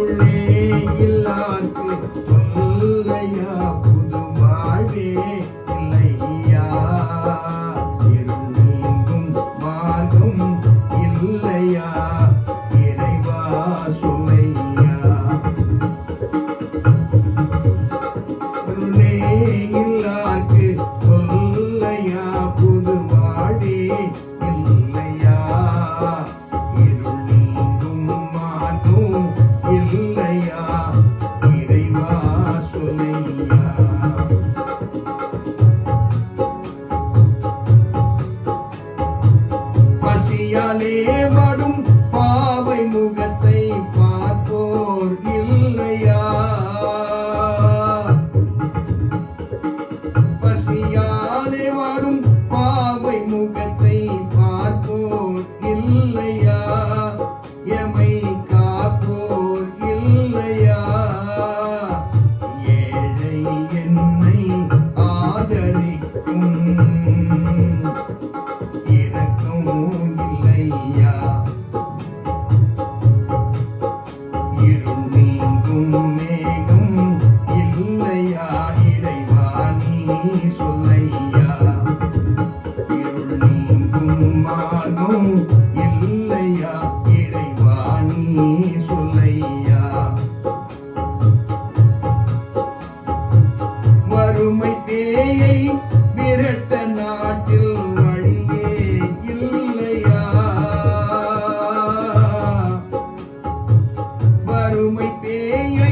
இருளே இல்லாக்கு இல்லையா புது வாழ்வே இல்லையா இருள் நீங்கும் மார்க்கம் இல்லையா இறைவா சொல்லையா இருளே இல்லாக்கு சொல்லையா புது வாழ்வே இல்லையா இருள் நீங்கும் மார்க்கம் இல்லையா இறைவா சொல்லையா பசியாலே வாடும் பாவை முகத்தை பார்ப்போர் இல்லையா பசியாலே வாடும் பாவை முகத்தை பார்ப்போர் இல்லையா எமை காப்போர் இல்லையா ஏழை என்னை ஆதரிக்கும் இல்லையா இருள் நீங்கும் மேகம் இல்லையா இறைவா நீ சொல்லையா இருள் நீங்கும் மார்க்கம் இல்லையா இறைவா நீ சொல்லையா வறுமை பேயை விரட்ட நாட்டில் வழியே இல்லையா வறுமை பேயை